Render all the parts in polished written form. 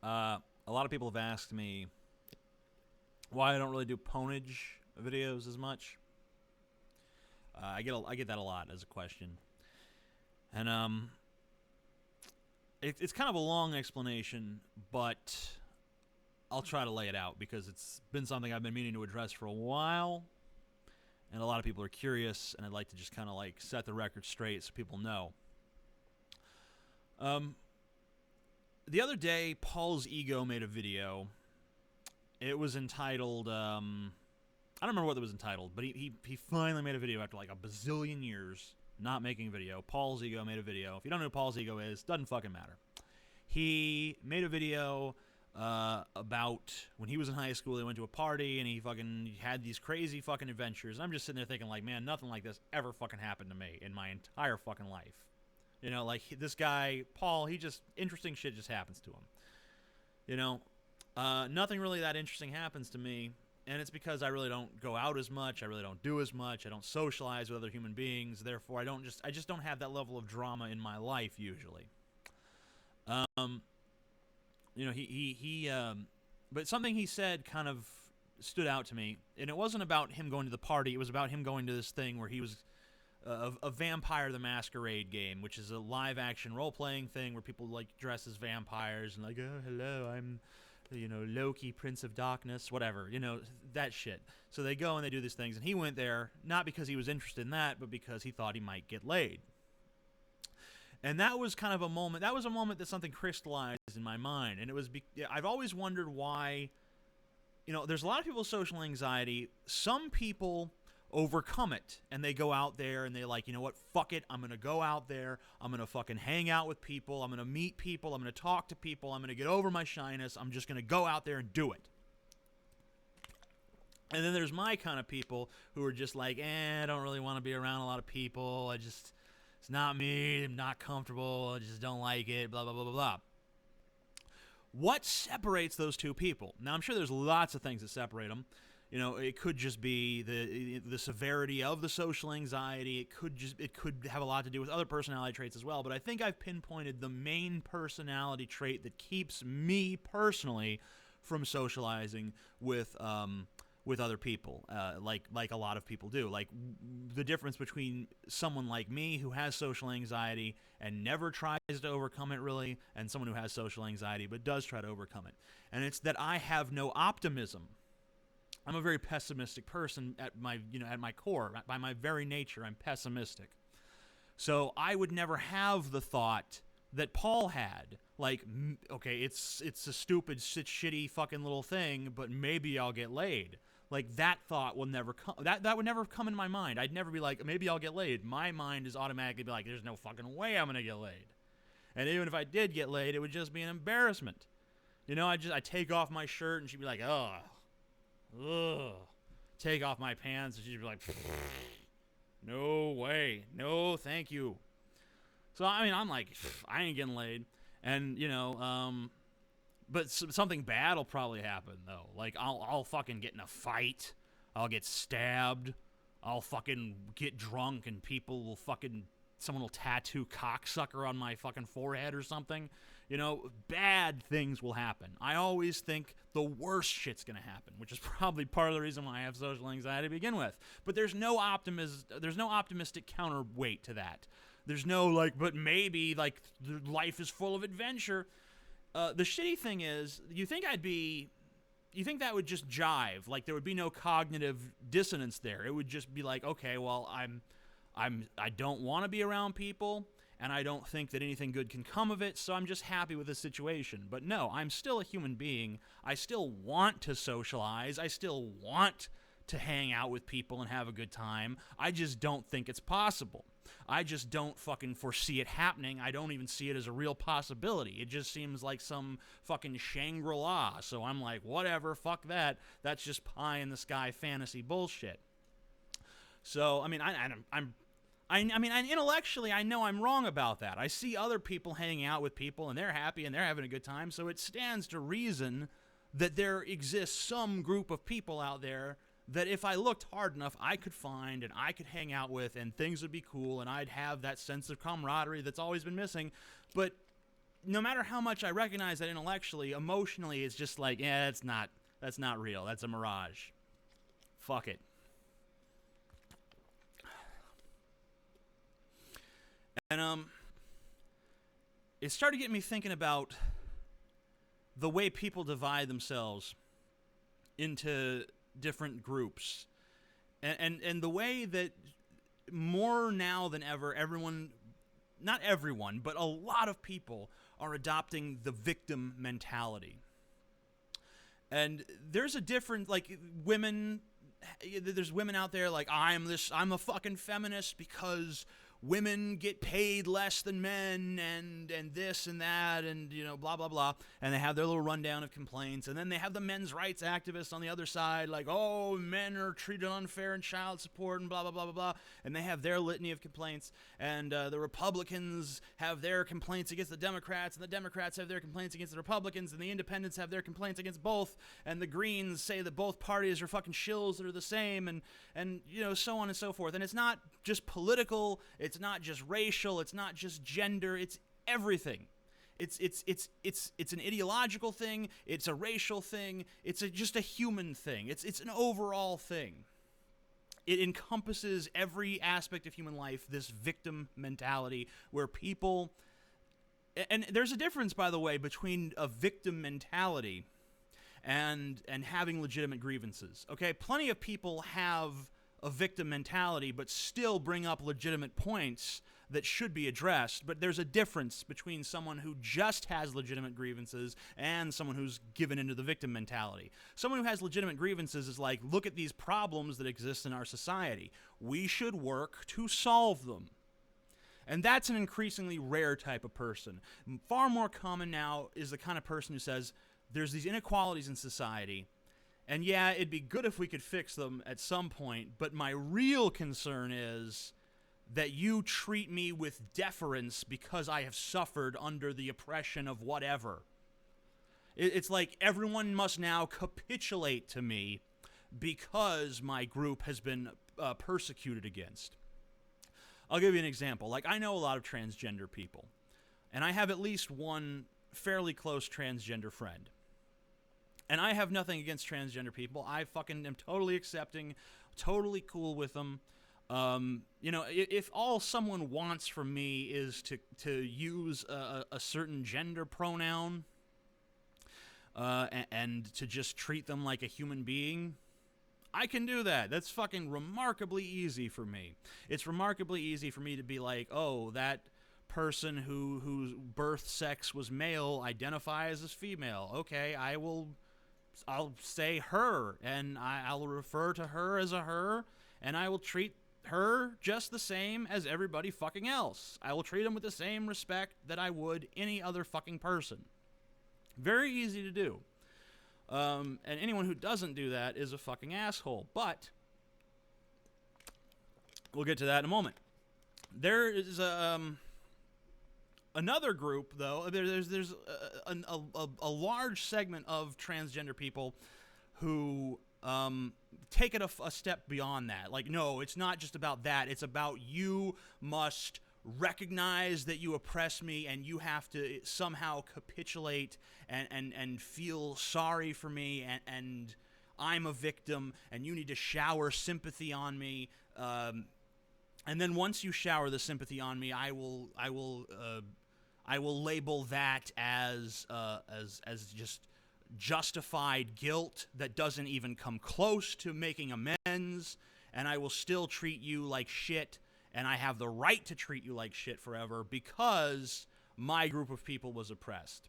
A lot of people have asked me why I don't really do Pwnage videos as much. I get that a lot as a question, and it's kind of a long explanation, but I'll try to lay it out because it's been something I've been meaning to address for a while, and a lot of people are curious, and I'd like to just kind of like set the record straight so people know. The other day, Paul's Ego made a video. It was entitled, I don't remember what it was entitled, but he finally made a video after like a bazillion years not making a video. Paul's Ego made a video. If you don't know who Paul's Ego is, doesn't fucking matter. He made a video about when he was in high school. He went to a party and he fucking had these crazy fucking adventures. And I'm just sitting there thinking like, man, nothing like this ever fucking happened to me in my entire fucking life. You know, like this guy, Paul, interesting shit just happens to him. You know, nothing really that interesting happens to me, and it's because I really don't go out as much. I really don't do as much. I don't socialize with other human beings. Therefore, I just don't have that level of drama in my life usually. You know, but something he said kind of stood out to me, and it wasn't about him going to the party. It was about him going to this thing where he was a Vampire the Masquerade game, which is a live-action role-playing thing where people like dress as vampires and like, oh, hello, I'm, you know, Loki, Prince of Darkness, whatever, you know, that shit. So they go and they do these things, and he went there not because he was interested in that, but because he thought he might get laid. And that was kind of a moment. That was a moment that something crystallized in my mind, and it was. I've always wondered why. You know, there's a lot of people with social anxiety. Some people overcome it and they go out there and they like, you know what, fuck it, I'm gonna go out there, I'm gonna fucking hang out with people, I'm gonna meet people, I'm gonna talk to people, I'm gonna get over my shyness, I'm just gonna go out there and do it. And then there's my kind of people who are just like, I don't really want to be around a lot of people, it's not me, I'm not comfortable, I just don't like it, blah blah blah blah blah. What separates those two people? Now I'm sure there's lots of things that separate them. You know, it could just be the severity of the social anxiety. It could have a lot to do with other personality traits as well. But I think I've pinpointed the main personality trait that keeps me personally from socializing with other people, like a lot of people do. Like the difference between someone like me who has social anxiety and never tries to overcome it really, and someone who has social anxiety but does try to overcome it. And it's that I have no optimism. I'm a very pessimistic person at my core. By my very nature, I'm pessimistic. So I would never have the thought that Paul had. Like, okay, it's a stupid, shitty fucking little thing, but maybe I'll get laid. Like, that thought will never come. That would never come in my mind. I'd never be like, maybe I'll get laid. My mind is automatically be like, there's no fucking way I'm gonna get laid. And even if I did get laid, it would just be an embarrassment. You know, I take off my shirt and she'd be like, ugh. Take off my pants and she'd be like, no way, no thank you. So I mean, I'm like, I ain't getting laid. And you know, but something bad will probably happen though. Like I'll fucking get in a fight, I'll get stabbed, I'll fucking get drunk and someone will tattoo cocksucker on my fucking forehead or something. You know, bad things will happen. I always think the worst shit's gonna happen, which is probably part of the reason why I have social anxiety to begin with. But there's no optimistic counterweight to that. There's no like, but maybe like life is full of adventure. The shitty thing is, you think that would just jive? Like there would be no cognitive dissonance there. It would just be like, okay, well, I don't want to be around people, and I don't think that anything good can come of it, so I'm just happy with the situation. But no, I'm still a human being. I still want to socialize. I still want to hang out with people and have a good time. I just don't think it's possible. I just don't fucking foresee it happening. I don't even see it as a real possibility. It just seems like some fucking Shangri-La. So I'm like, whatever, fuck that. That's just pie in the sky fantasy bullshit. So, I mean, intellectually, I know I'm wrong about that. I see other people hanging out with people, and they're happy, and they're having a good time, so it stands to reason that there exists some group of people out there that if I looked hard enough, I could find, and I could hang out with, and things would be cool, and I'd have that sense of camaraderie that's always been missing. But no matter how much I recognize that intellectually, emotionally, it's just like, yeah, that's not real. That's a mirage. Fuck it. And it started getting me thinking about the way people divide themselves into different groups, and the way that more now than ever, everyone, not everyone, but a lot of people are adopting the victim mentality. And there's a different, like, women, there's women out there like, I'm a fucking feminist because women get paid less than men, and this and that, and, you know, blah, blah, blah. And they have their little rundown of complaints. And then they have the men's rights activists on the other side, like, oh, men are treated unfair in child support and blah, blah, blah, blah, blah. And they have their litany of complaints. And the Republicans have their complaints against the Democrats, and the Democrats have their complaints against the Republicans, and the Independents have their complaints against both. And the Greens say that both parties are fucking shills that are the same, and you know, so on and so forth. And it's not just political, it's not just racial, it's not just gender, it's everything. It's an ideological thing, it's a racial thing, it's just a human thing. It's an overall thing. It encompasses every aspect of human life, this victim mentality where people, and there's a difference, by the way, between a victim mentality and having legitimate grievances. Okay, plenty of people have a victim mentality but still bring up legitimate points that should be addressed, but there's a difference between someone who just has legitimate grievances and someone who's given into the victim mentality. Someone who has legitimate grievances is like, look at these problems that exist in our society. We should work to solve them. And that's an increasingly rare type of person. Far more common now is the kind of person who says, there's these inequalities in society, and yeah, it'd be good if we could fix them at some point, but my real concern is that you treat me with deference because I have suffered under the oppression of whatever. It's like everyone must now capitulate to me because my group has been persecuted against. I'll give you an example. Like, I know a lot of transgender people, and I have at least one fairly close transgender friend. And I have nothing against transgender people. I fucking am totally accepting, totally cool with them. You know, if all someone wants from me is to use a certain gender pronoun and to just treat them like a human being, I can do that. That's fucking remarkably easy for me. It's remarkably easy for me to be like, oh, that person whose birth sex was male identifies as female. Okay, I'll say her, and I'll refer to her as a her, and I will treat her just the same as everybody fucking else. I will treat them with the same respect that I would any other fucking person. Very easy to do. And anyone who doesn't do that is a fucking asshole. But we'll get to that in a moment. There is another group, though. There's a large segment of transgender people who take it a step beyond that. Like, no, it's not just about that. It's about you must recognize that you oppress me, and you have to somehow capitulate and feel sorry for me, and I'm a victim, and you need to shower sympathy on me. And then once you shower the sympathy on me, I will label that as just justified guilt that doesn't even come close to making amends, and I will still treat you like shit, and I have the right to treat you like shit forever because my group of people was oppressed.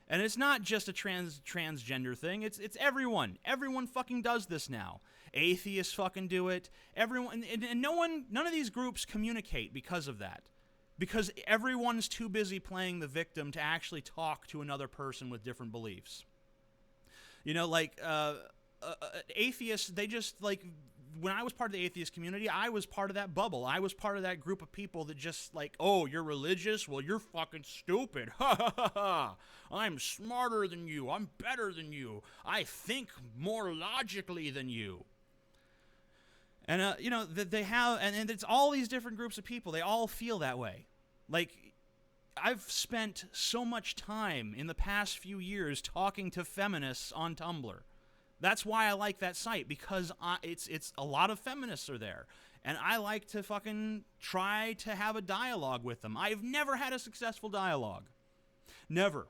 And it's not just a transgender thing. It's everyone. Everyone fucking does this now. Atheists fucking do it. Everyone, and none of these groups communicate because of that. Because everyone's too busy playing the victim to actually talk to another person with different beliefs. You know, like, atheists, they just, like, when I was part of the atheist community, I was part of that bubble. I was part of that group of people that just, like, oh, you're religious? Well, you're fucking stupid. Ha ha ha ha. I'm smarter than you. I'm better than you. I think more logically than you. And, you know, they have, and it's all these different groups of people. They all feel that way. Like, I've spent so much time in the past few years talking to feminists on Tumblr. That's why I like that site, because it's a lot of feminists are there. And I like to fucking try to have a dialogue with them. I've never had a successful dialogue. Never.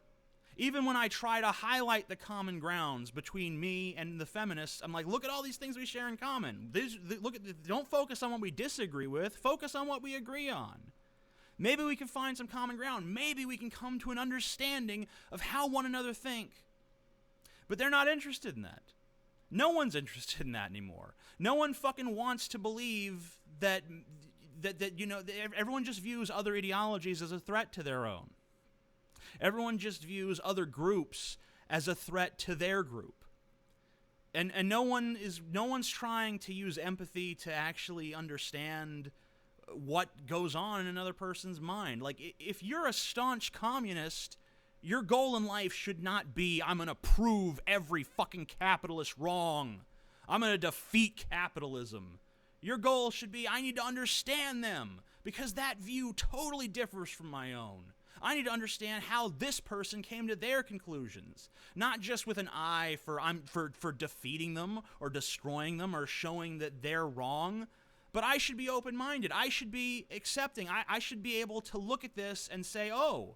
Even when I try to highlight the common grounds between me and the feminists, I'm like, look at all these things we share in common. Don't focus on what we disagree with. Focus on what we agree on. Maybe we can find some common ground. Maybe we can come to an understanding of how one another think. But they're not interested in that. No one's interested in that anymore. No one fucking wants to believe that everyone just views other ideologies as a threat to their own. Everyone just views other groups as a threat to their group. And no one's trying to use empathy to actually understand what goes on in another person's mind. Like, if you're a staunch communist, your goal in life should not be, I'm going to prove every fucking capitalist wrong. I'm going to defeat capitalism. Your goal should be, I need to understand them, because that view totally differs from my own. I need to understand how this person came to their conclusions, not just with an eye for defeating them or destroying them or showing that they're wrong. But I should be open-minded. I should be accepting. I should be able to look at this and say, oh,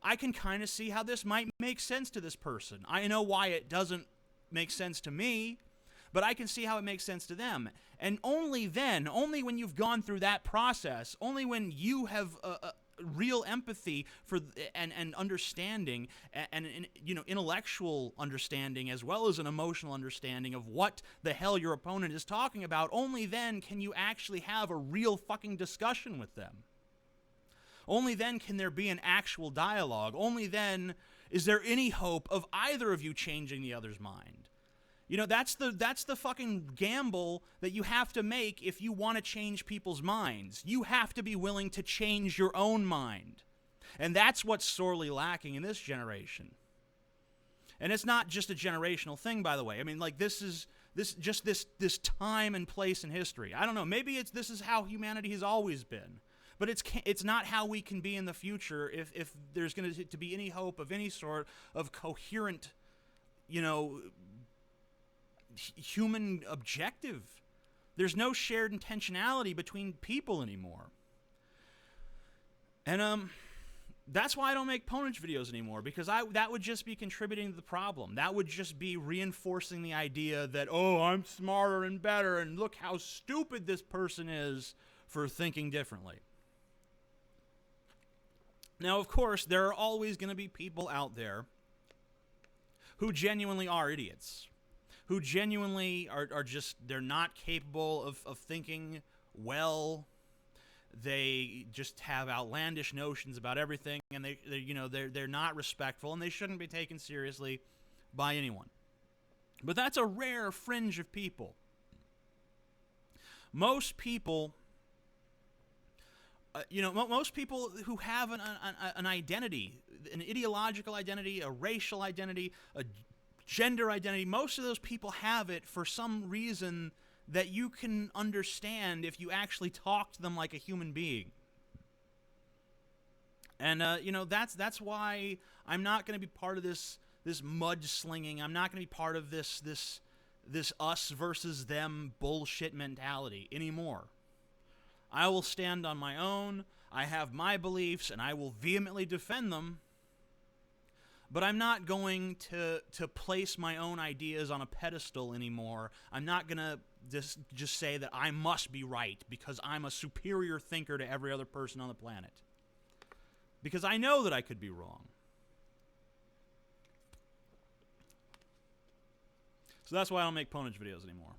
I can kind of see how this might make sense to this person. I know why it doesn't make sense to me, but I can see how it makes sense to them. And only then, only when you've gone through that process, only when you have real empathy for and understanding and intellectual understanding as well as an emotional understanding of what the hell your opponent is talking about, only then can you actually have a real fucking discussion with them. Only then can there be an actual dialogue. Only then is there any hope of either of you changing the other's mind. That's the fucking gamble that you have to make if you want to change people's minds. You have to be willing to change your own mind. And that's what's sorely lacking in this generation. And it's not just a generational thing, by the way. I mean, like, this time and place in history. I don't know, maybe this is how humanity has always been. But it's not how we can be in the future if there's going to be any hope of any sort of coherent, human objective. There's no shared intentionality between people anymore. And that's why I don't make Pwnage videos anymore, because that would just be contributing to the problem. That would just be reinforcing the idea that, oh, I'm smarter and better, and look how stupid this person is for thinking differently. Now, of course, there are always going to be people out there who genuinely are idiots, who genuinely are just, they're not capable of thinking well. They just have outlandish notions about everything, and they're not respectful, and they shouldn't be taken seriously by anyone. But that's a rare fringe of people. Most people, most people who have an identity, an ideological identity, a racial identity, a gender identity, most of those people have it for some reason that you can understand if you actually talk to them like a human being. And that's why I'm not going to be part of this mudslinging. I'm not going to be part of this us versus them bullshit mentality anymore. I will stand on my own. I have my beliefs, and I will vehemently defend them. But I'm not going to place my own ideas on a pedestal anymore. I'm not going to just say that I must be right because I'm a superior thinker to every other person on the planet. Because I know that I could be wrong. So that's why I don't make Pwnage videos anymore.